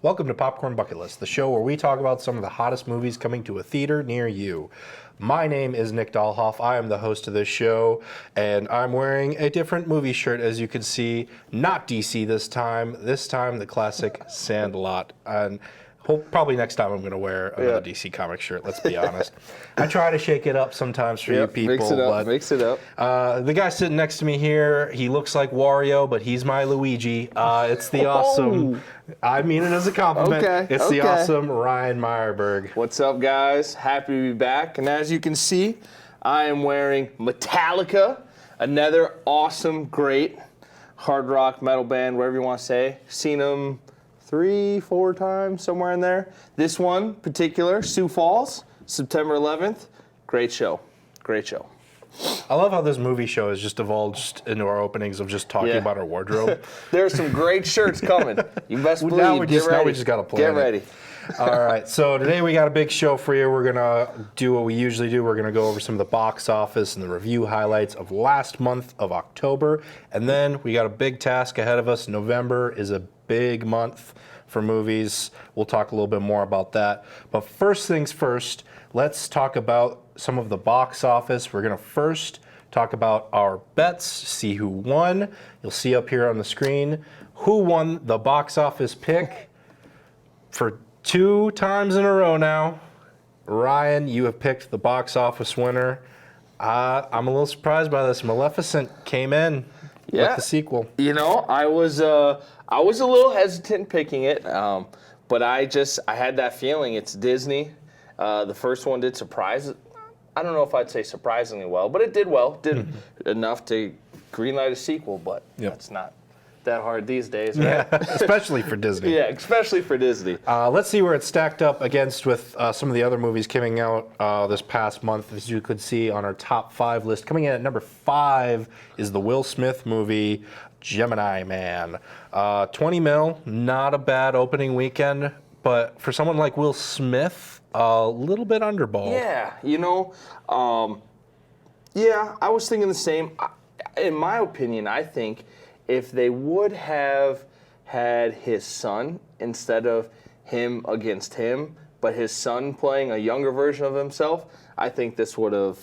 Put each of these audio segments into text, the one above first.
Welcome to Popcorn Bucket List, the show where we talk about some of the hottest movies coming to a theater near you. My name is Nick Dahlhoff. I am the host of this show, and I'm wearing a different movie shirt, as you can see. Not DC this time. This time, the classic Sandlot. And probably next time I'm going to wear another DC comic shirt, let's be honest. I try to shake it up sometimes for you people. Mix it up. The guy sitting next to me here, he looks like Wario, but he's my Luigi. It's the awesome, I mean it as a compliment, it's the awesome Ryan Meyerberg. What's up, guys? Happy to be back. And as you can see, I am wearing Metallica, another awesome, great hard rock metal band, whatever you want to say. Seen them 3-4 times, somewhere in there. This one particular, Sioux Falls, September 11th. Great show. Great show. I love how this movie show has just divulged into our openings of just talking about our wardrobe. There's some great shirts coming. You best believe. Now we just got to plan Get ready. All right, so today we got a big show for you. We're going to do what we usually do. We're going to go over some of the box office and the review highlights of last month of October. And then we got a big task ahead of us. November is a big month for movies. We'll talk a little bit more about that. But first things first, let's talk about some of the box office. We're going to first talk about our bets, see who won. You'll see up here on the screen who won the box office pick for 2 times in a row now. Ryan, you have picked the box office winner. I'm a little surprised by this. Maleficent came in with the sequel. You know, I was a little hesitant picking it, but I had that feeling. It's Disney. The first one did surprise. I don't know if I'd say surprisingly well, but it did well. Did enough to greenlight a sequel, but that's not that hard these days, right? Yeah, especially for Disney. Yeah, especially for Disney. Let's see where it's stacked up against with some of the other movies coming out this past month. As you could see on our top 5 list, coming in at number 5 is the Will Smith movie, Gemini Man. 20 mil, not a bad opening weekend, but for someone like Will Smith, a little bit underballed. Yeah, you know, I was thinking the same. In my opinion, I think if they would have had his son instead of him against him, but his son playing a younger version of himself, I think this would have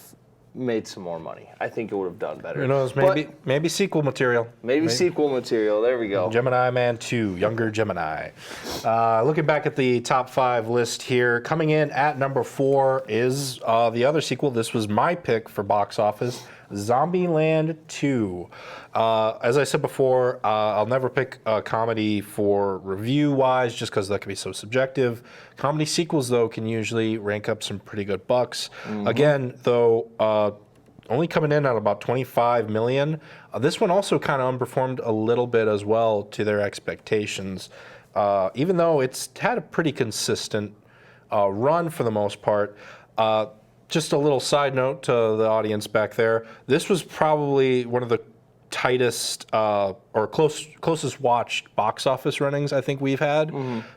made some more money. I think it would have done better. Who knows? Maybe sequel material. Maybe sequel material. There we go. Gemini Man 2, Younger Gemini. Looking back at the top 5 list here, coming in at number 4 is the other sequel. This was my pick for box office, Zombieland 2. As I said before, I'll never pick a comedy for review-wise just because that can be so subjective. Comedy sequels, though, can usually rank up some pretty good bucks. Again, though, only coming in at about $25 million. This one also kind of underperformed a little bit as well to their expectations, even though it's had a pretty consistent run for the most part. Just a little side note to the audience back there. This was probably one of the tightest or closest watched box office runnings I think we've had.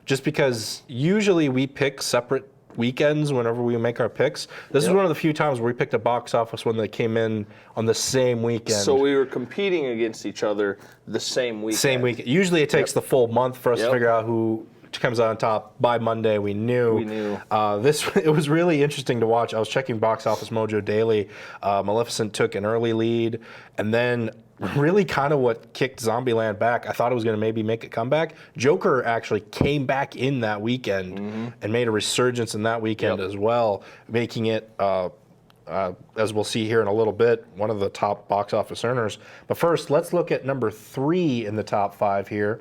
Just because usually we pick separate weekends whenever we make our picks. This is one of the few times where we picked a box office when they came in on the same weekend. So we were competing against each other the same weekend. Same weekend. Usually it takes the full month for us to figure out who comes out on top. By Monday, we knew. It was really interesting to watch. I was checking Box Office Mojo daily. Maleficent took an early lead, and then really kind of what kicked Zombieland back. I thought it was going to maybe make a comeback. Joker actually came back in that weekend and made a resurgence in that weekend as well, making it, as we'll see here in a little bit, one of the top box office earners. But first, let's look at number 3 in the top 5 here.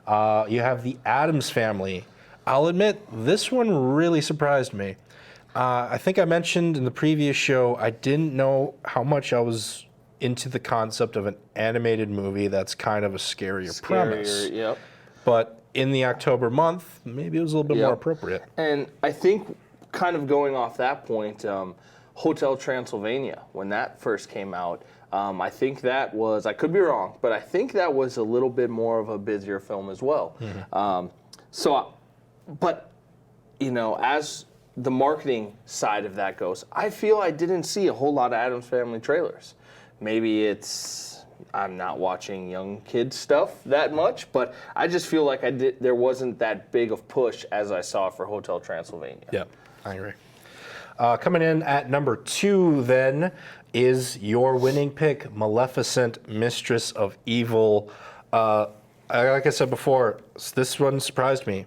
You have The Addams Family. I'll admit, this one really surprised me. I think I mentioned in the previous show, I didn't know how much I was into the concept of an animated movie that's kind of a scarier premise. But in the October month, maybe it was a little bit more appropriate. And I think kind of going off that point, Hotel Transylvania, when that first came out, I think that was, I could be wrong, but I think that was a little bit more of a busier film as well. But, you know, as the marketing side of that goes, I feel I didn't see a whole lot of Addams Family trailers. Maybe it's I'm not watching young kids stuff that much, but I just feel like there wasn't that big of push as I saw for Hotel Transylvania. Yeah, I agree. Coming in at number 2 then is your winning pick, Maleficent, Mistress of Evil. Like I said before, this one surprised me.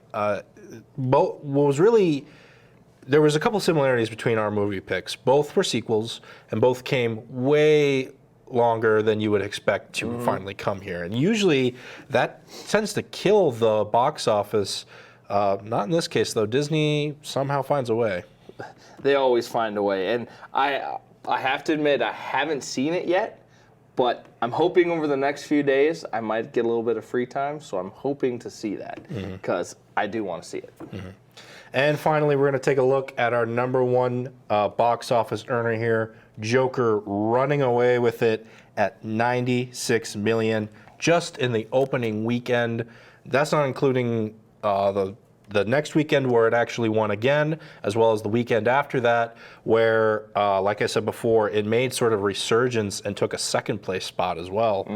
There was a couple similarities between our movie picks. Both were sequels, and both came way longer than you would expect to finally come here. And usually that tends to kill the box office. Not in this case, though. Disney somehow finds a way. They always find a way. And I have to admit, I haven't seen it yet, but I'm hoping over the next few days I might get a little bit of free time, so I'm hoping to see that because I do want to see it. And finally, we're going to take a look at our number 1 box office earner here, Joker, running away with it at $96 million just in the opening weekend. That's not including the next weekend where it actually won again, as well as the weekend after that, where, like I said before, it made sort of resurgence and took a second place spot as well.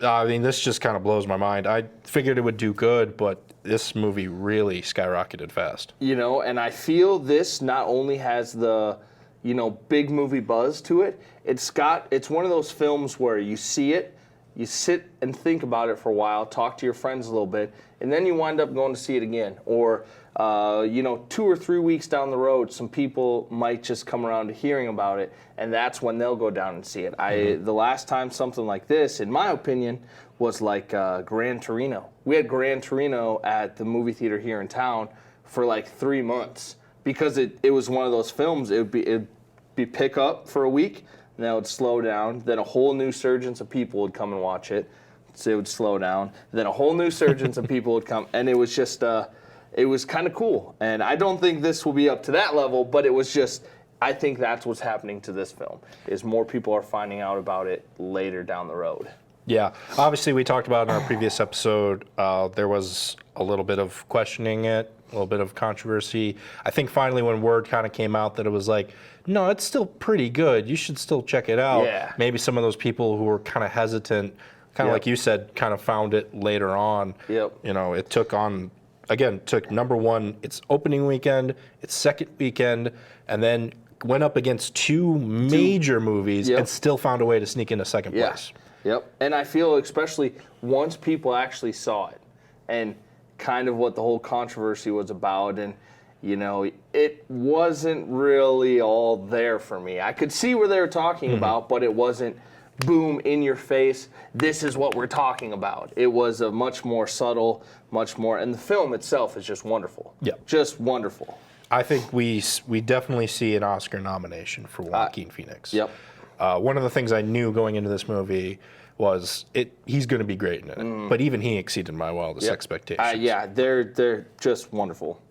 I mean, this just kind of blows my mind. I figured it would do good, but this movie really skyrocketed fast. You know, and I feel this not only has the, big movie buzz to it, it's one of those films where you see it, you sit and think about it for a while, talk to your friends a little bit, and then you wind up going to see it again. Or, 2 or 3 weeks down the road, some people might just come around to hearing about it, and that's when they'll go down and see it. The last time something like this, in my opinion, was like Gran Torino. We had Gran Torino at the movie theater here in town for like 3 months because it was one of those films. It'd be pick up for a week, and then it would slow down. Then a whole new surgence of people would come and watch it. So it would slow down. Then a whole new surgence of people would come, and it was just it was kind of cool. And I don't think this will be up to that level, but it was just. I think that's what's happening to this film, is more people are finding out about it later down the road. Yeah, obviously we talked about in our previous episode, there was a little bit of questioning it, a little bit of controversy. I think finally when word kind of came out that it was like, no, it's still pretty good, you should still check it out. Yeah. Maybe some of those people who were kind of hesitant, kind of like you said, kind of found it later on. Yep. It took number 1, its opening weekend, its second weekend, and then went up against 2 major movies and still found a way to sneak into second place. Yep, and I feel especially once people actually saw it and kind of what the whole controversy was about, and, it wasn't really all there for me. I could see what they were talking about, but it wasn't, boom, in your face, this is what we're talking about. It was a much more subtle, and the film itself is just wonderful. Yeah. Just wonderful. I think we definitely see an Oscar nomination for Joaquin Phoenix. Yep. One of the things I knew going into this movie was he's going to be great in it, but even he exceeded my wildest expectations. Yeah, they're just wonderful.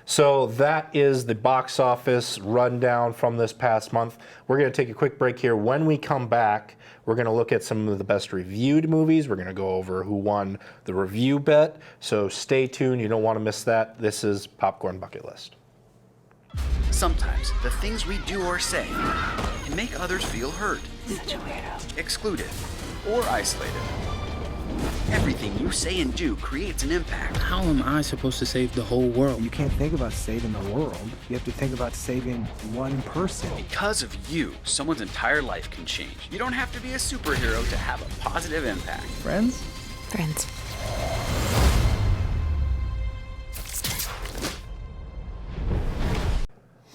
So that is the box office rundown from this past month. We're going to take a quick break here. When we come back, we're going to look at some of the best reviewed movies. We're going to go over who won the review bet. So stay tuned. You don't want to miss that. This is Popcorn Bucket List. Sometimes the things we do or say can make others feel hurt, excluded, or isolated. Everything you say and do creates an impact. How am I supposed to save the whole world? You can't think about saving the world. You have to think about saving one person. Because of you, someone's entire life can change. You don't have to be a superhero to have a positive impact. Friends? Friends.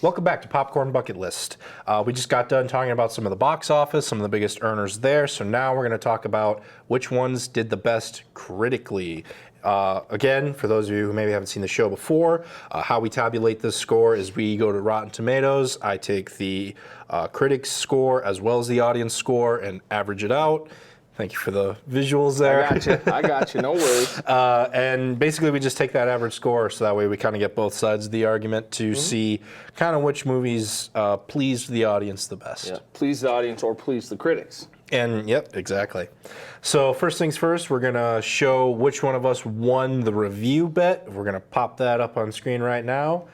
Welcome back to Popcorn Bucket List. We just got done talking about some of the box office, some of the biggest earners there. So now we're going to talk about which ones did the best critically. Again, for those of you who maybe haven't seen the show before, how we tabulate this score is we go to Rotten Tomatoes. I take the critics score as well as the audience score and average it out. Thank you for the visuals there. I got you. No worries. And basically, we just take that average score, so that way we kind of get both sides of the argument to see kind of which movies pleased the audience the best. Yeah. Please the audience or please the critics. And yep, exactly. So first things first, we're gonna show which one of us won the review bet. We're gonna pop that up on screen right now.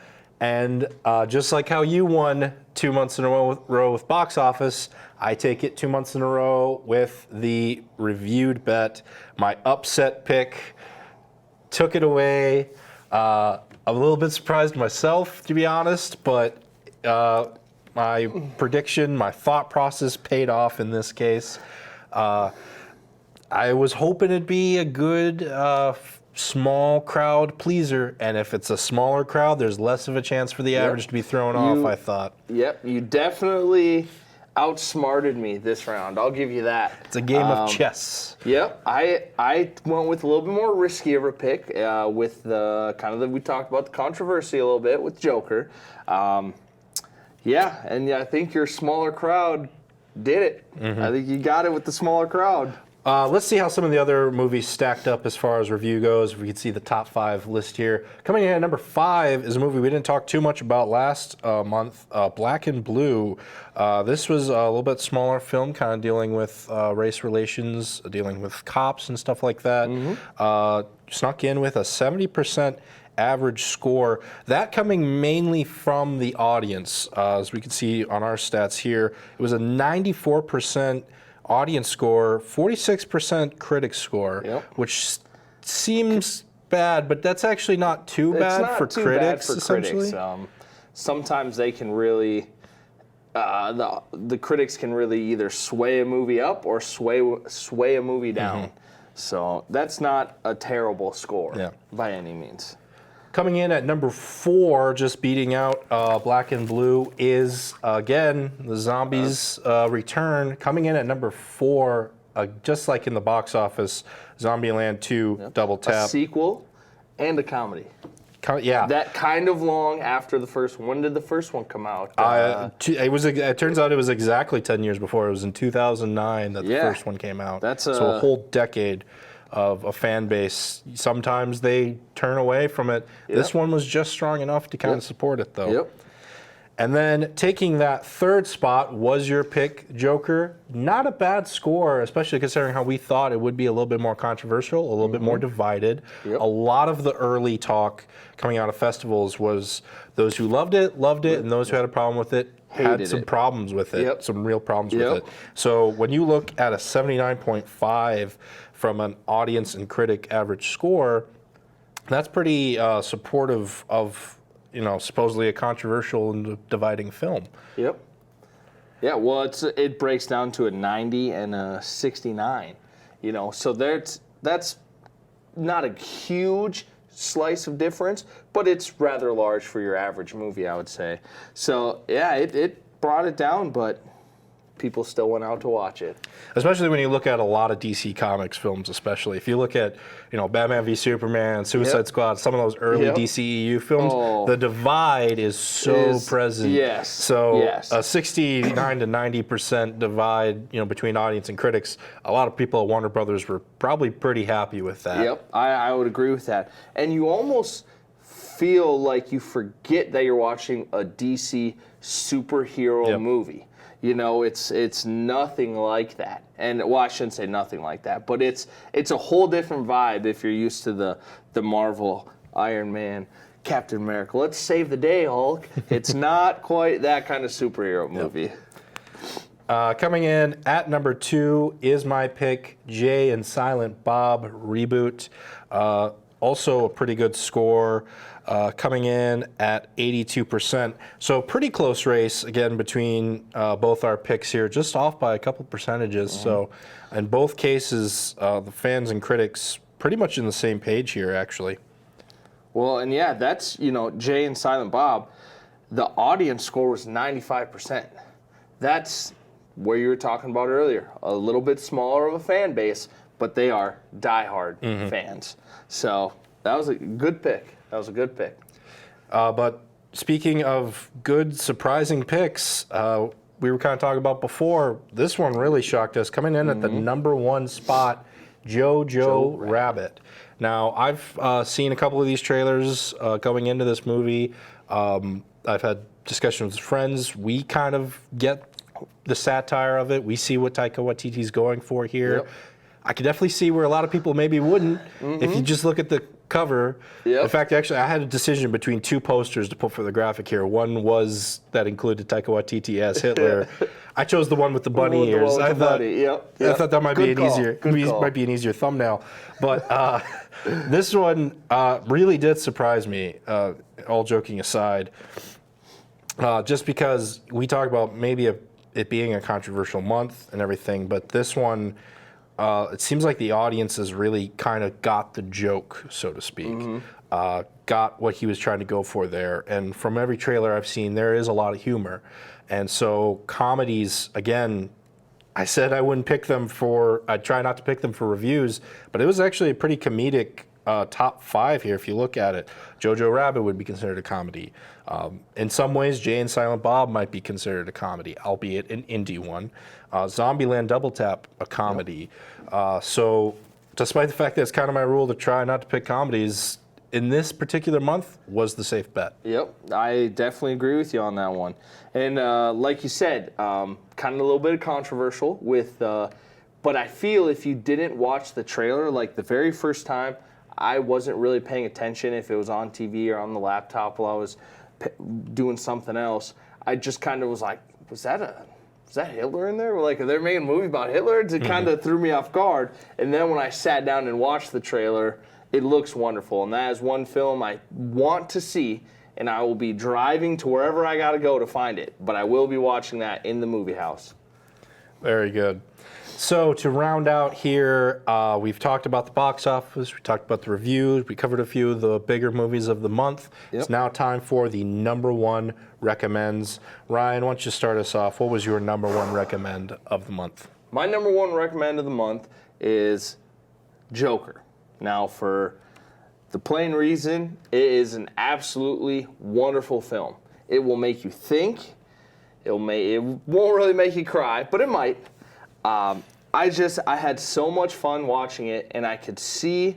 And just like how you won 2 months in a row with box office, I take it 2 months in a row with the reviewed bet. My upset pick took it away. I'm a little bit surprised myself, to be honest, but my prediction, my thought process paid off in this case. I was hoping it'd be a good small crowd pleaser, and if it's a smaller crowd, there's less of a chance for the average to be thrown off, I thought. Yep, you definitely outsmarted me this round. I'll give you that. It's a game of chess. Yep, I went with a little bit more risky of a pick with the we talked about the controversy a little bit with Joker. Yeah, and I think your smaller crowd did it. I think you got it with the smaller crowd. Let's see how some of the other movies stacked up as far as review goes. If we can see the top 5 list here. Coming in at number 5 is a movie we didn't talk too much about last month, Black and Blue. This was a little bit smaller film, kind of dealing with race relations, dealing with cops and stuff like that. Snuck in with a 70% average score. That coming mainly from the audience. As we can see on our stats here, it was a 94% audience score, 46% critic score, which seems bad, but that's actually not too bad for critics, essentially. Sometimes they can really, the critics can really either sway a movie up or sway a movie down. So that's not a terrible score by any means. Coming in at number 4, just beating out Black and Blue, is, again, the Zombies Return. Coming in at number 4, just like in the box office, Zombieland 2 Double Tap. A sequel and a comedy. Yeah. That kind of long after the first one. When did the first one come out? It turns out it was exactly 10 years before. It was in 2009 that the first one came out. So a whole decade of a fan base. Sometimes they turn away from it. This one was just strong enough to kind of support it, though. And then taking that 3rd spot was your pick, Joker. Not a bad score, especially considering how we thought it would be a little bit more controversial, a little bit more divided. A lot of the early talk coming out of festivals was those who loved it, and those who had a problem with it had some problems with it, some real problems with it. So when you look at a 79.5 from an audience and critic average score, that's pretty supportive of, supposedly a controversial and dividing film. Yeah, well, it breaks down to a 90 and a 69. So that's not a huge slice of difference, but it's rather large for your average movie, I would say. So yeah, it brought it down, but people still went out to watch it. Especially when you look at a lot of DC Comics films, especially. If you look at, Batman v Superman, Suicide Squad, some of those early DCEU films, the divide is so present. So a 69 to 90% divide, between audience and critics, a lot of people at Warner Brothers were probably pretty happy with that. I would agree with that. And you almost feel like you forget that you're watching a DC superhero movie. It's nothing like that. And well, I shouldn't say nothing like that, but it's a whole different vibe if you're used to the Marvel, Iron Man, Captain America. Let's save the day, Hulk. It's not quite that kind of superhero movie. Coming in at number 2 is my pick, Jay and Silent Bob Reboot. Also a pretty good score. Coming in at 82%. So pretty close race, again, between both our picks here, just off by a couple percentages. So in both cases, the fans and critics pretty much in the same page here, actually. Well, and yeah, that's, Jay and Silent Bob, the audience score was 95%. That's where you were talking about earlier. A little bit smaller of a fan base, but they are diehard fans. So that was a good pick. But speaking of good, surprising picks, we were kind of talking about before, this one really shocked us. Coming in at the number 1 spot, Jojo Rabbit. Now, I've seen a couple of these trailers going into this movie. I've had discussions with friends. We kind of get the satire of it. We see what Taika Waititi's going for here. I could definitely see where a lot of people maybe wouldn't. If you just look at the cover. Yep. In fact, actually, I had a decision between two posters to put for the graphic here. One was that included Taika Waititi as Hitler. I chose the one with the bunny The one ears. with I the thought, bunny. Yep, I yep. thought that might Good be call. an Good call. might be an easier thumbnail. But this one really did surprise me. All joking aside, just because we talk about maybe it being a controversial month and everything, but this one. It seems like the audience has really kind of got the joke, so to speak. Got what he was trying to go for there. And from every trailer I've seen, there is a lot of humor. And so comedies, again, I said I wouldn't pick them I'd try not to pick them for reviews, but it was actually a pretty comedic top 5 here if you look at it. Jojo Rabbit would be considered a comedy. In some ways, Jay and Silent Bob might be considered a comedy, albeit an indie one. Zombieland Double Tap, a comedy. So despite the fact that it's kind of my rule to try not to pick comedies, in this particular month was the safe bet. Yep, I definitely agree with you on that one. And like you said, kind of a little bit of controversial with, but I feel if you didn't watch the trailer, like the very first time, I wasn't really paying attention if it was on TV or on the laptop while I was doing something else. I just kind of was like, was that Hitler in there? Like, are they making a movie about Hitler? It kind of threw me off guard. And then when I sat down and watched the trailer, it looks wonderful. And that is one film I want to see, and I will be driving to wherever I got to go to find it. But I will be watching that in the movie house. Very good. So to round out here, we've talked about the box office, we talked about the reviews, we covered a few of the bigger movies of the month. Yep. It's now time for the number 1 recommends. Ryan, why don't you start us off? What was your number 1 recommend of the month? My number 1 recommend of the month is Joker. Now, for the plain reason, it is an absolutely wonderful film. It will make you think. It won't really make you cry, but it might. I had so much fun watching it, and I could see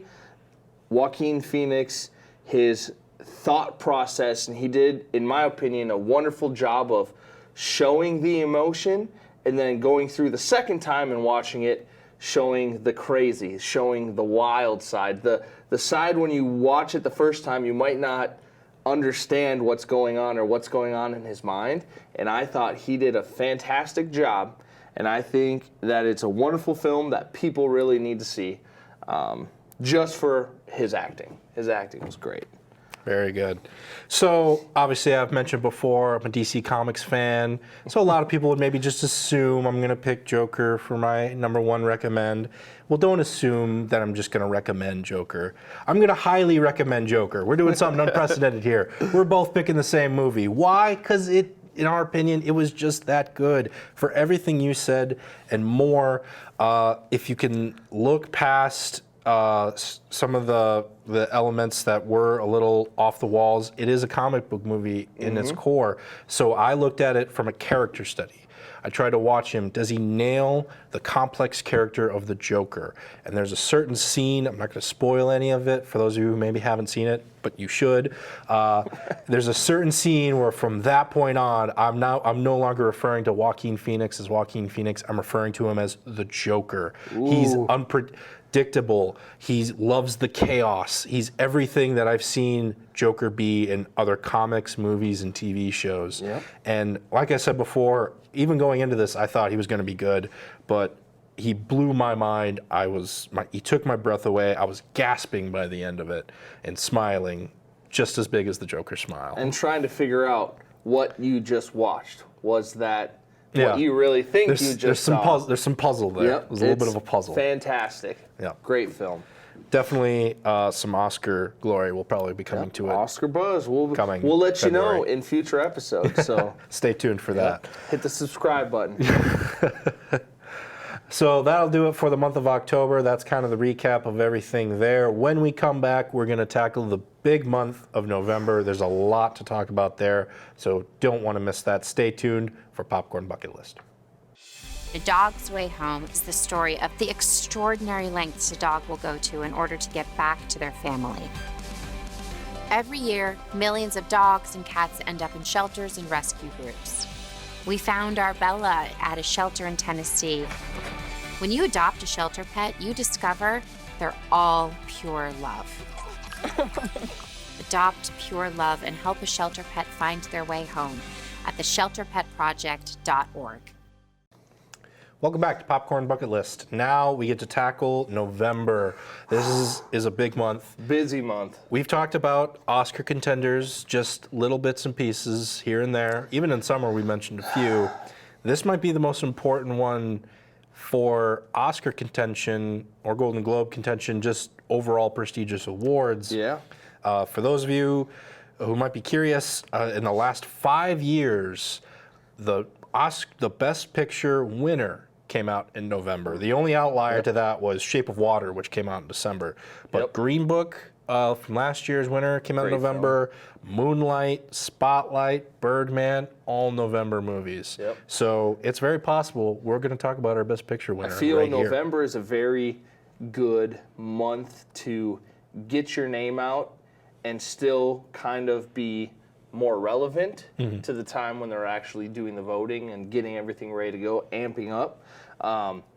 Joaquin Phoenix, his thought process, and he did, in my opinion, a wonderful job of showing the emotion and then going through the second time and watching it, showing the crazy, showing the wild side. The side when you watch it the first time, you might not understand what's going on or what's going on in his mind. And I thought he did a fantastic job. And I think that it's a wonderful film that people really need to see just for his acting. His acting was great. Very good. So, obviously, I've mentioned before, I'm a DC Comics fan. So, a lot of people would maybe just assume I'm going to pick Joker for my number 1 recommend. Well, don't assume that I'm just going to recommend Joker. I'm going to highly recommend Joker. We're doing something unprecedented here. We're both picking the same movie. Why? Because in our opinion, it was just that good. For everything you said and more, if you can look past some of the elements that were a little off the walls, it is a comic book movie in its core. So I looked at it from a character study. I tried to watch him. Does he nail the complex character of the Joker? And there's a certain scene, I'm not going to spoil any of it for those of you who maybe haven't seen it, but you should. There's a certain scene where from that point on, I'm no longer referring to Joaquin Phoenix as Joaquin Phoenix. I'm referring to him as the Joker. Ooh. He's unpredictable. He loves the chaos. He's everything that I've seen Joker be in other comics, movies, and TV shows. Yep. And like I said before, even going into this, I thought he was going to be good, but he blew my mind. He took my breath away. I was gasping by the end of it and smiling just as big as the Joker smile. And trying to figure out what you just watched. Was that what you really think you just there's saw? There's some puzzle there. Yep, There's a little it's bit of a puzzle. Fantastic. Yep. Great film. Definitely some Oscar glory will probably be coming to it. Oscar buzz. We'll Coming let you know February. in future episodes. So Stay tuned for that. hit the subscribe button. So that'll do it for the month of October. That's kind of the recap of everything there. When we come back, we're going to tackle the big month of November. There's a lot to talk about there, so don't want to miss that. Stay tuned for Popcorn Bucket List. A Dog's Way Home is the story of the extraordinary lengths a dog will go to in order to get back to their family. Every year, millions of dogs and cats end up in shelters and rescue groups. We found our Bella at a shelter in Tennessee. When you adopt a shelter pet, you discover they're all pure love. Adopt pure love and help a shelter pet find their way home at theshelterpetproject.org. Welcome back to Popcorn Bucket List. Now we get to tackle November. This is a big month. Busy month. We've talked about Oscar contenders, just little bits and pieces here and there. Even in summer, we mentioned a few. This might be the most important one for Oscar contention or Golden Globe contention, just overall prestigious awards. Yeah. For those of you who might be curious, in the last 5 years, the Best Picture winner came out in November. The only outlier to that was Shape of Water, which came out in December. But Green Book from last year's winner came out in November. Moonlight, Spotlight, Birdman, all November movies. Yep. So it's very possible we're going to talk about our Best Picture winner. I feel right November is a very good month to get your name out and still kind of be more relevant to the time when they're actually doing the voting and getting everything ready to go, amping up.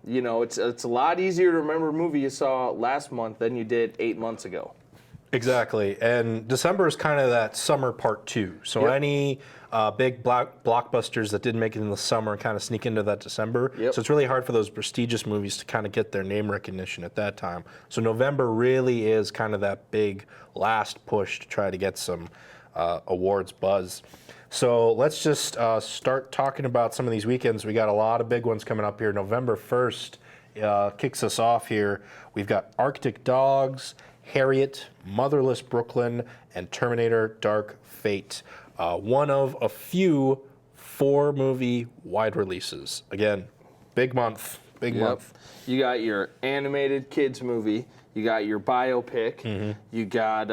It's a lot easier to remember a movie you saw last month than you did 8 months ago. Exactly, and December is kind of that summer part two. So any big blockbusters that didn't make it in the summer kind of sneak into that December. So it's really hard for those prestigious movies to kind of get their name recognition at that time. So November really is kind of that big last push to try to get some awards buzz. So let's just start talking about some of these weekends. We got a lot of big ones coming up here. November 1st kicks us off here. We've got Arctic Dogs, Harriet, Motherless Brooklyn, and Terminator Dark Fate. One of a few 4-movie wide releases. Again, big month, big month. You got your animated kids movie, you got your biopic, you got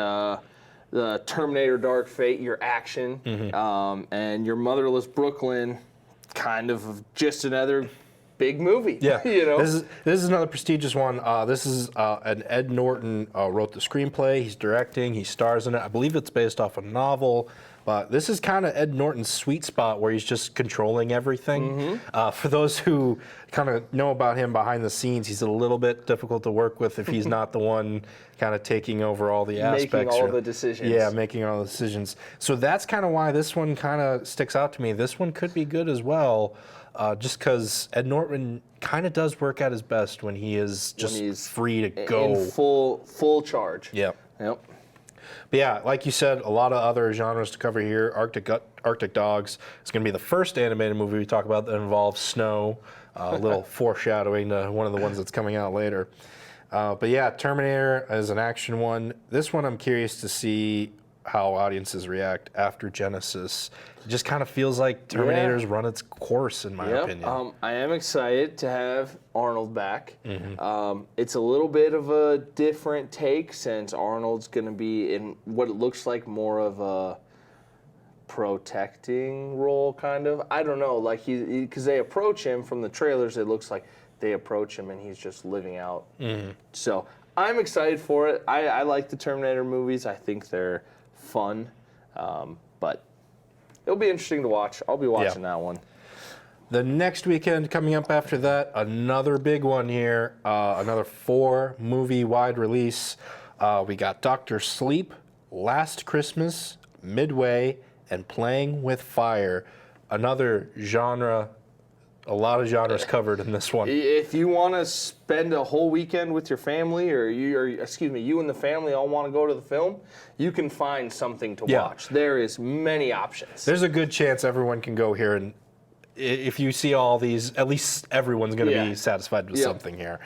the Terminator Dark Fate, your action, and your Motherless Brooklyn, kind of just another big movie. Yeah, This is another prestigious one. This is an Ed Norton wrote the screenplay. He's directing. He stars in it. I believe it's based off a novel. But this is kind of Ed Norton's sweet spot where he's just controlling everything. For those who kind of know about him behind the scenes, he's a little bit difficult to work with if he's not the one kind of taking over all the aspects. Making all the decisions. Yeah, making all the decisions. So that's kind of why this one kind of sticks out to me. This one could be good as well, just because Ed Norton kind of does work at his best when he is just free to go. In full charge. Yep. Yep. But yeah, like you said, a lot of other genres to cover here. Arctic Dogs is going to be the first animated movie we talk about that involves snow. A little foreshadowing to one of the ones that's coming out later. But yeah, Terminator is an action one. This one I'm curious to see how audiences react after Genesis. It just kind of feels like Terminator's run its course, in my opinion. I am excited to have Arnold back. It's a little bit of a different take since Arnold's going to be in what it looks like more of a protecting role, kind of. I don't know, like because they approach him from the trailers, it looks like they approach him and he's just living out. So I'm excited for it. I like the Terminator movies. I think they're fun, but it'll be interesting to watch. I'll be watching that one. The next weekend coming up after that, another big one here, another 4-movie wide release. We got Dr. Sleep, Last Christmas, Midway, and Playing with Fire. Another genre, a lot of genres covered in this one. If you want to spend a whole weekend with your family, or you and the family all want to go to the film, you can find something to watch. There is many options. There's a good chance everyone can go here, and if you see all these, at least everyone's going to be satisfied with something here.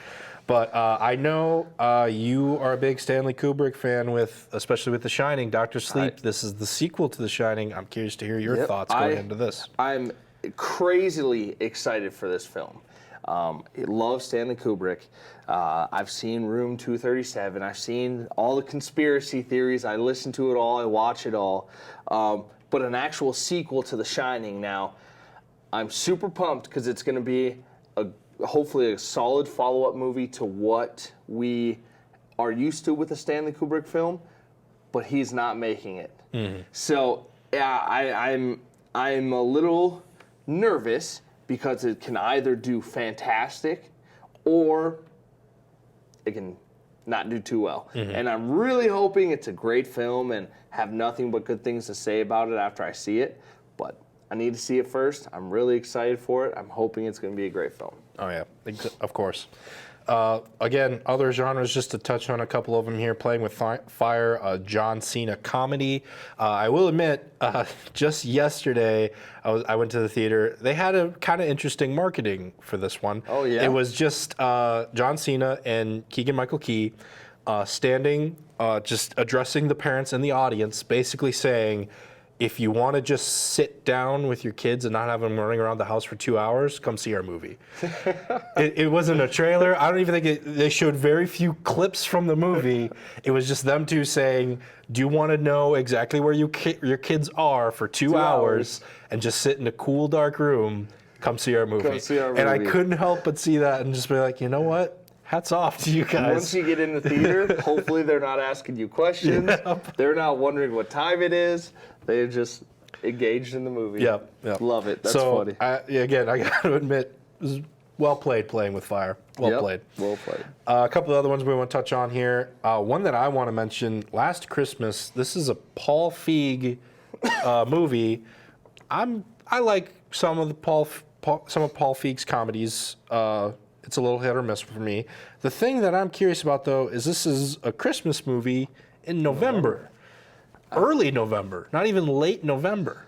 But I know you are a big Stanley Kubrick fan, especially with The Shining. Dr. Sleep, this is the sequel to The Shining. I'm curious to hear your thoughts going into this. I'm crazily excited for this film. I love Stanley Kubrick. I've seen Room 237. I've seen all the conspiracy theories. I listen to it all. I watch it all. But an actual sequel to The Shining now, I'm super pumped because it's going to be hopefully a solid follow-up movie to what we are used to with a Stanley Kubrick film, but he's not making it. So I'm a little nervous because it can either do fantastic or it can not do too well. And I'm really hoping it's a great film and have nothing but good things to say about it after I see it. But I need to see it first. I'm really excited for it. I'm hoping it's going to be a great film. Oh, yeah, of course. Again, other genres, just to touch on a couple of them here. Playing with Fire, a John Cena comedy. I will admit, just yesterday, I went to the theater. They had a kind of interesting marketing for this one. Oh, yeah? It was just John Cena and Keegan-Michael Key standing, just addressing the parents in the audience, basically saying, if you want to just sit down with your kids and not have them running around the house for 2 hours, come see our movie. It wasn't a trailer. I don't even think they showed very few clips from the movie. It was just them two saying, do you want to know exactly where your kids are for 2 hours and just sit in a cool, dark room? Come see our movie. Come see our And I movie. couldn't help but see that and just be like, you know what? Hats off to you guys. Once you get in the theater, hopefully they're not asking you questions. Yep. They're not wondering what time it is. They're just engaged in the movie. Yep. Love it. That's so, funny. Again, I got to admit, it was well played playing with fire. Well played. Well played. A couple of other ones we want to touch on here. One that I want to mention, Last Christmas. This is a Paul Feig movie. I like some of Paul Feig's comedies. It's a little hit or miss for me. The thing that I'm curious about, though, is this is a Christmas movie in November. Early November, not even late November.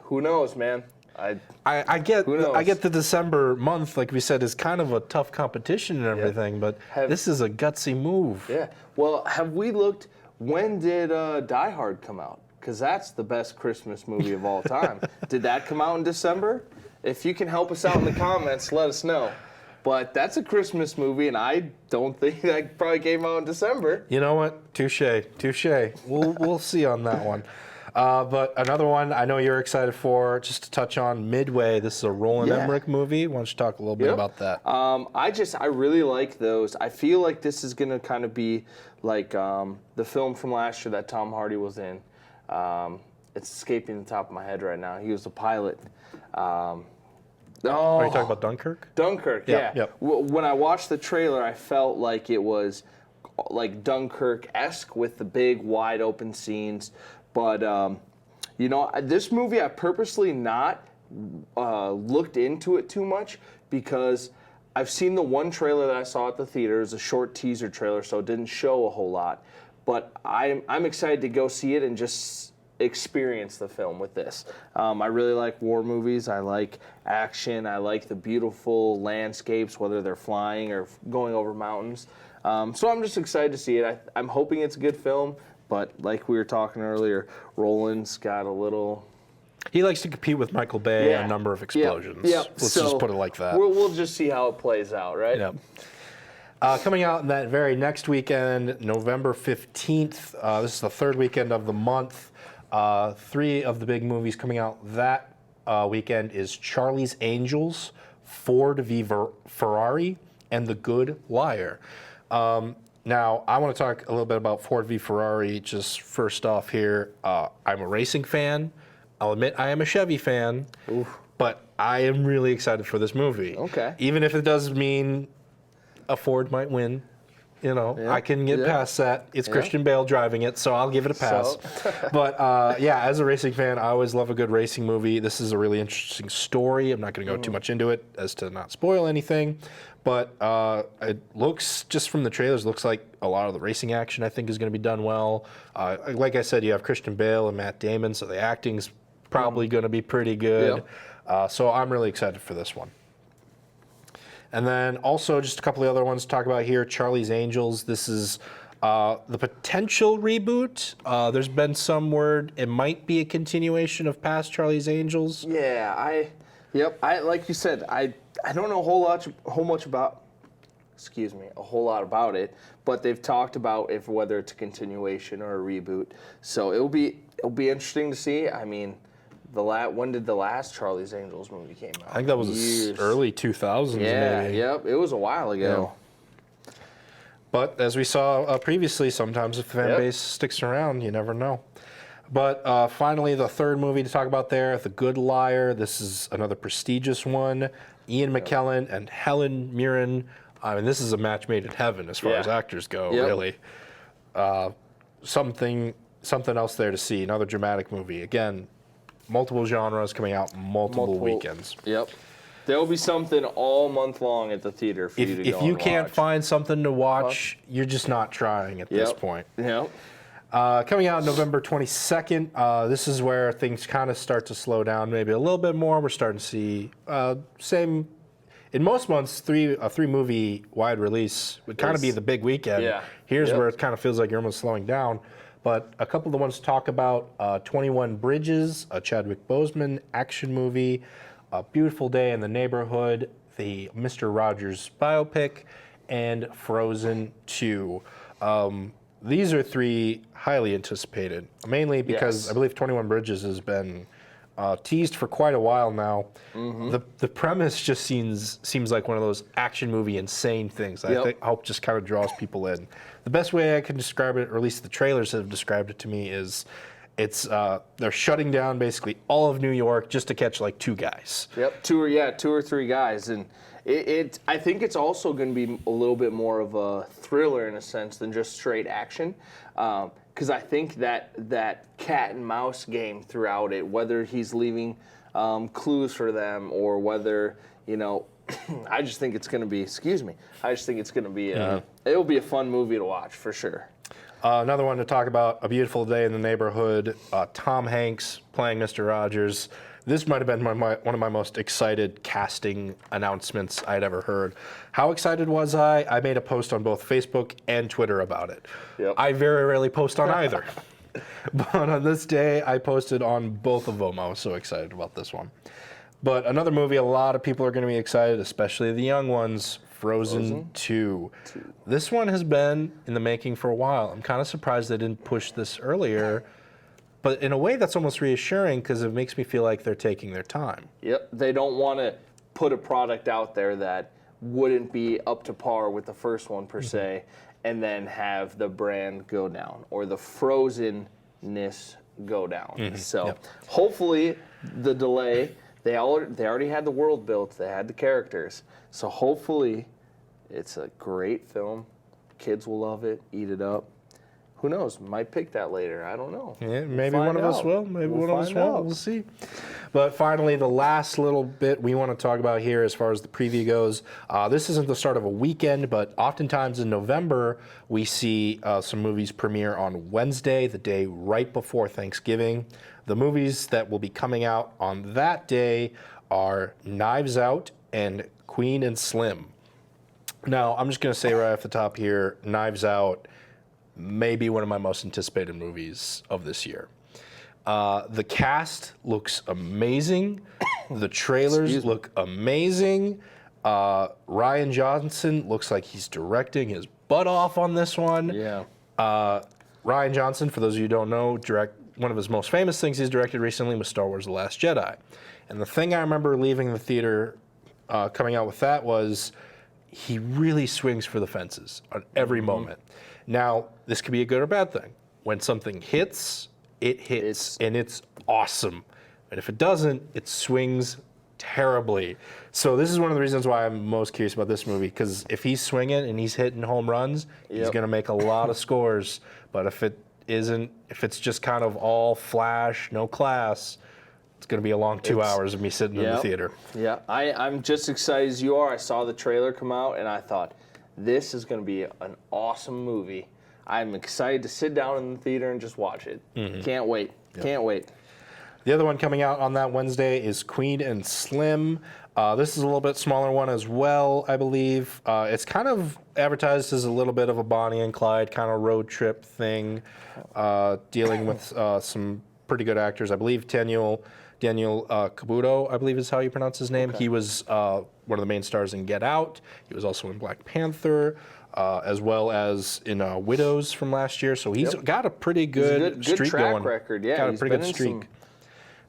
Who knows, man? I get Who knows? I get the December month, like we said, is kind of a tough competition and everything, but this is a gutsy move. Yeah. Well, have we looked? When did Die Hard come out? Because that's the best Christmas movie of all time. Did that come out in December? If you can help us out in the comments, let us know. But that's a Christmas movie, and I don't think that probably came out in December. You know what? Touche. We'll see on that one. But another one I know you're excited for, just to touch on, Midway. This is a Roland Emmerich movie. Why don't you talk a little bit about that? I really like those. I feel like this is going to kind of be like the film from last year that Tom Hardy was in. It's escaping the top of my head right now. He was the pilot. Are you talking about Dunkirk? Dunkirk, Yeah, yeah. yep. When I watched the trailer, I felt like it was like Dunkirk-esque with the big, wide open scenes. But, this movie, I purposely not looked into it too much because I've seen the one trailer that I saw at the theater. It was a short teaser trailer, so it didn't show a whole lot. But I'm excited to go see it and just experience the film with this. I really like war movies. I like action. I like the beautiful landscapes, whether they're flying or going over mountains. So I'm just excited to see it. I'm hoping it's a good film, but like we were talking earlier, Roland's got a little... He likes to compete with Michael Bay on a number of explosions. Yep. Let's just put it like that. We'll just see how it plays out, right? Yep. Coming out that very next weekend, November 15th. This is the third weekend of the month. 3 of the big movies coming out that weekend is Charlie's Angels, Ford v Ferrari, and The Good Liar. Now, I want to talk a little bit about Ford v Ferrari. Just first off here, I'm a racing fan. I'll admit I am a Chevy fan, but I am really excited for this movie. Okay. Even if it does mean a Ford might win. I can get past that. It's Christian Bale driving it, so I'll give it a pass. But as a racing fan, I always love a good racing movie. This is a really interesting story. I'm not going to go too much into it as to not spoil anything. But it looks, just from the trailers, looks like a lot of the racing action I think is going to be done well. Like I said, you have Christian Bale and Matt Damon, so the acting's probably going to be pretty good. So I'm really excited for this one. And then also just a couple of other ones to talk about here. Charlie's Angels. This is the potential reboot. There's been some word it might be a continuation of past Charlie's Angels. Yeah, I like you said, I don't know a whole lot about it, but they've talked about whether it's a continuation or a reboot. So it'll be interesting to see. I mean, when did the last Charlie's Angels movie came out? I think that was early 2000s maybe. Yep, it was a while ago. Yeah. But as we saw previously, sometimes if the fan base sticks around, you never know. But finally, the third movie to talk about there, The Good Liar. This is another prestigious one. Ian McKellen and Helen Mirren I mean, this is a match made in heaven as far Yeah. as actors go, Yep. really. Something else there to see. Another dramatic movie. Again, multiple genres coming out multiple weekends. Yep. There'll be something all month long at the theater for you to go If you and can't watch. find something to watch, you're just not trying at this Yep. point. Yep. Coming out November 22nd, this is where things kind of start to slow down maybe a little bit more. We're starting to see same. In most months, a three movie wide release would kind of be the big weekend. Yeah. Here's Yep. where it kind of feels like you're almost slowing down. But a couple of the ones to talk about, 21 Bridges, a Chadwick Boseman action movie, A Beautiful Day in the Neighborhood, the Mr. Rogers biopic, and Frozen 2. These are three highly anticipated, mainly because Yes. I believe 21 Bridges has been teased for quite a while now. The premise just seems like one of those action movie insane things. I hope just kind of draws people in. The best way I can describe it, or at least the trailers have described it to me, is they're shutting down basically all of New York just to catch like two guys. Yep, two or three guys, and I think it's also going to be a little bit more of a thriller in a sense than just straight action, because I think that cat and mouse game throughout it, whether he's leaving clues for them or whether I just think it's going to be. Excuse me. I just think it's going to be. It'll be a fun movie to watch for sure. Another one to talk about, A Beautiful Day in the Neighborhood, Tom Hanks playing Mr. Rogers. This might have been one of my most excited casting announcements I'd ever heard. How excited was I? I made a post on both Facebook and Twitter about it. Yep. I very rarely post on either. But on this day, I posted on both of them. I was so excited about this one. But another movie a lot of people are going to be excited, especially the young ones, Frozen 2. This one has been in the making for a while. I'm kind of surprised they didn't push this earlier, but in a way that's almost reassuring because it makes me feel like they're taking their time. Yep, they don't want to put a product out there that wouldn't be up to par with the first one per se, and then have the brand go down or the frozenness go down. So hopefully the delay. They already had the world built. They had the characters. So hopefully it's a great film. Kids will love it, eat it up. Who knows? Might pick that later. I don't know. Yeah, maybe We'll one of find us out. will. Maybe We'll one of us find won't. out. We'll see. But finally, the last little bit we want to talk about here as far as the preview goes, this isn't the start of a weekend, but oftentimes in November, we see some movies premiere on Wednesday, the day right before Thanksgiving. The movies that will be coming out on that day are Knives Out and Queen and Slim. Now, I'm just going to say right off the top here, Knives Out may be one of my most anticipated movies of this year. The cast looks amazing. The trailers look amazing. Ryan Johnson looks like he's directing his butt off on this one. Yeah. Ryan Johnson, for those of you who don't know, one of his most famous things he's directed recently was Star Wars The Last Jedi. And the thing I remember leaving the theater coming out with that was he really swings for the fences on every moment. Now, this could be a good or bad thing. When something hits, it hits, and it's awesome. And if it doesn't, it swings terribly. So this is one of the reasons why I'm most curious about this movie, because if he's swinging and he's hitting home runs, he's going to make a lot of scores. But if it's just kind of all flash, no class, it's going to be a long 2 hours of me sitting in the theater. Yeah, I'm just excited as you are. I saw the trailer come out, and I thought, this is going to be an awesome movie. I'm excited to sit down in the theater and just watch it. Can't wait. Can't wait. The other one coming out on that Wednesday is Queen and Slim. This is a little bit smaller one as well, I believe. It's kind of advertised as a little bit of a Bonnie and Clyde kind of road trip thing, dealing with some pretty good actors. I believe Daniel Kabuto, I believe is how you pronounce his name. Okay. He was one of the main stars in Get Out. He was also in Black Panther, as well as in Widows from last year. So he's got a pretty good streak track going. record. Yeah, got a pretty good streak.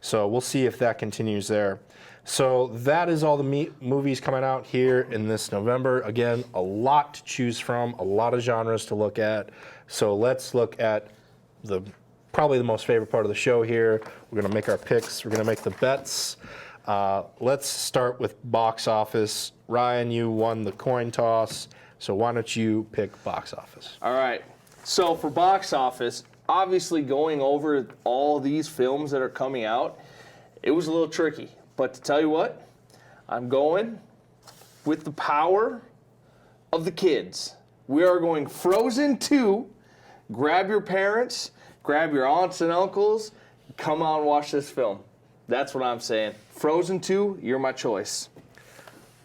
So we'll see if that continues there. So that is all the movies coming out here in this November. Again, a lot to choose from, a lot of genres to look at. So let's look at probably the most favorite part of the show here. We're going to make our picks. We're going to make the bets. Let's start with box office. Ryan, you won the coin toss, so why don't you pick box office? All right. So for box office, obviously going over all these films that are coming out, it was a little tricky. But to tell you what, I'm going with the power of the kids. We are going Frozen 2. Grab your parents, grab your aunts and uncles, come out and watch this film. That's what I'm saying. Frozen 2, you're my choice.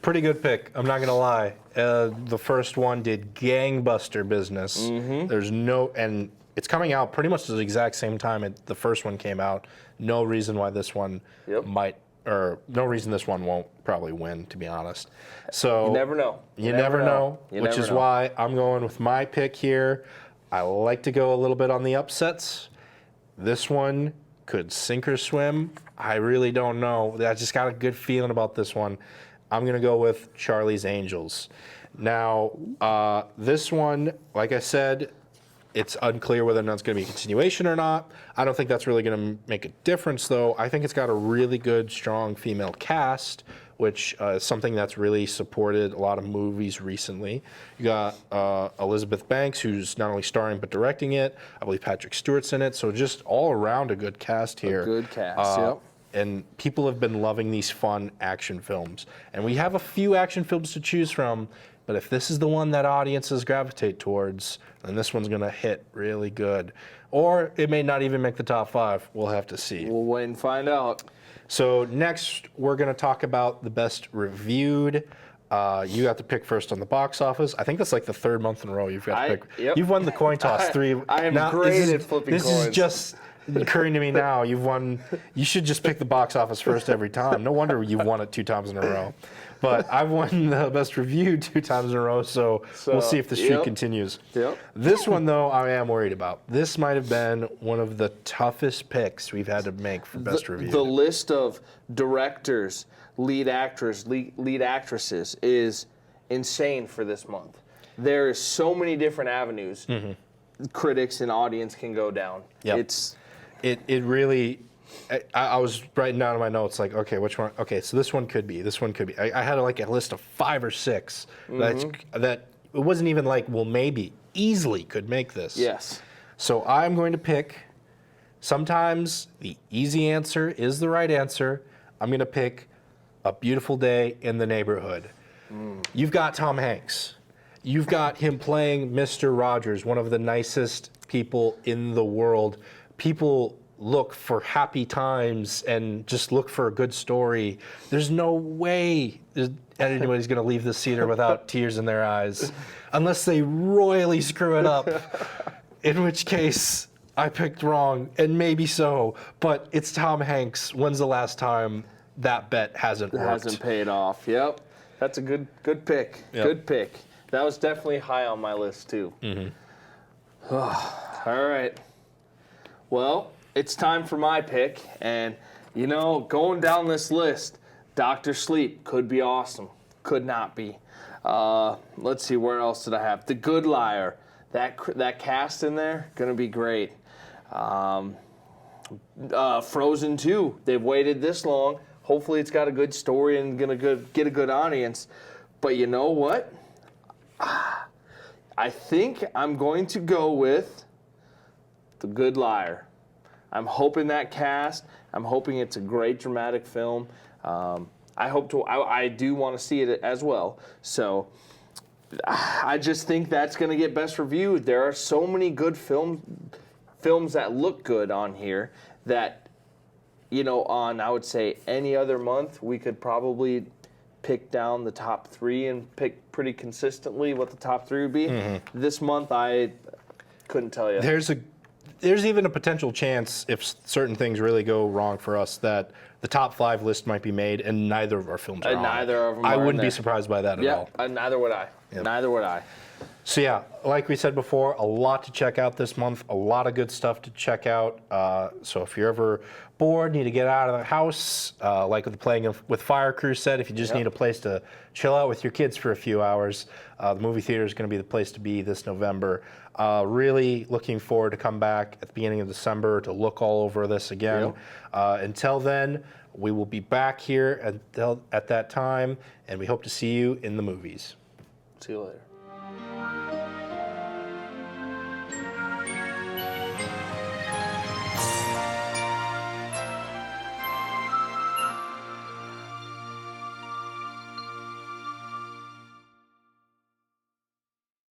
Pretty good pick. I'm not gonna lie. The first one did gangbuster business. There's no, and it's coming out pretty much at the exact same time the first one came out. No reason why this one might, or no reason this one won't probably win, to be honest. So You never know. You never know, which is why I'm going with my pick here. I like to go a little bit on the upsets. This one could sink or swim. I really don't know. I just got a good feeling about this one. I'm going to go with Charlie's Angels. Now, this one, like I said, it's unclear whether or not it's going to be a continuation or not. I don't think that's really going to make a difference, though. I think it's got a really good, strong female cast, which is something that's really supported a lot of movies recently. You got Elizabeth Banks, who's not only starring but directing it. I believe Patrick Stewart's in it. So just all around a good cast here. A good cast, yep. And people have been loving these fun action films. And we have a few action films to choose from, but if this is the one that audiences gravitate towards, then this one's gonna hit really good. Or it may not even make the top 5. We'll have to see. We'll wait and find out. So next, we're gonna talk about the best reviewed. You have to pick first on the box office. I think that's like the 3rd month in a row you've got to pick. Yep. You've won the coin toss 3. I am great at flipping This coins. is just occurring to me now. You've won. You should just pick the box office first every time. No wonder you won it 2 times in a row. But I've won the best reviewed 2 times in a row, so we'll see if the streak continues. Yep. This one, though, I am worried about. This might have been one of the toughest picks we've had to make for best reviewed. The list of directors, lead actors, lead actresses is insane for this month. There is so many different avenues critics and audience can go down. Yep. It really. I was writing down in my notes like, okay, which one? Okay, so this one could be. This one could be. I had like a list of 5 or 6 that it wasn't even like, well, maybe easily could make this. Yes. So I'm going to pick. Sometimes the easy answer is the right answer. I'm going to pick A Beautiful Day in the Neighborhood. You've got Tom Hanks. You've got him playing Mr. Rogers, one of the nicest people in the world. People look for happy times and just look for a good story. There's no way anybody's going to leave this theater without tears in their eyes, unless they royally screw it up, in which case I picked wrong, and maybe so, but it's Tom Hanks. When's the last time that bet hasn't worked? Hasn't paid off. Yep. That's a good pick. Yep. Good pick. That was definitely high on my list, too. All right. Well, it's time for my pick. And, you know, going down this list, Dr. Sleep could be awesome. Could not be. Let's see, where else did I have? The Good Liar. That cast in there, going to be great. Frozen 2. They've waited this long. Hopefully it's got a good story and going to get a good audience. But you know what? I think I'm going to go with The Good Liar. I'm hoping that cast. I'm hoping it's a great dramatic film. I do want to see it as well. So I just think that's going to get best reviewed. There are so many good films that look good on here that, you know, on, I would say, any other month, we could probably pick down the top 3 and pick pretty consistently what the top 3 would be. This month, I couldn't tell you. There's even a potential chance, if certain things really go wrong for us, that the top 5 list might be made and neither of our films are on. Neither of them I are in wouldn't be there. surprised by that at all. Neither would I. Yep. Neither would I. So yeah, like we said before, a lot to check out this month, a lot of good stuff to check out. So if you're ever bored, need to get out of the house, like with Playing with Fire Crew said, if you just need a place to chill out with your kids for a few hours, the movie theater is going to be the place to be this November. Really looking forward to come back at the beginning of December to look all over this again. Until then, We will be back here at that time, and we hope to see you in the movies. See you later.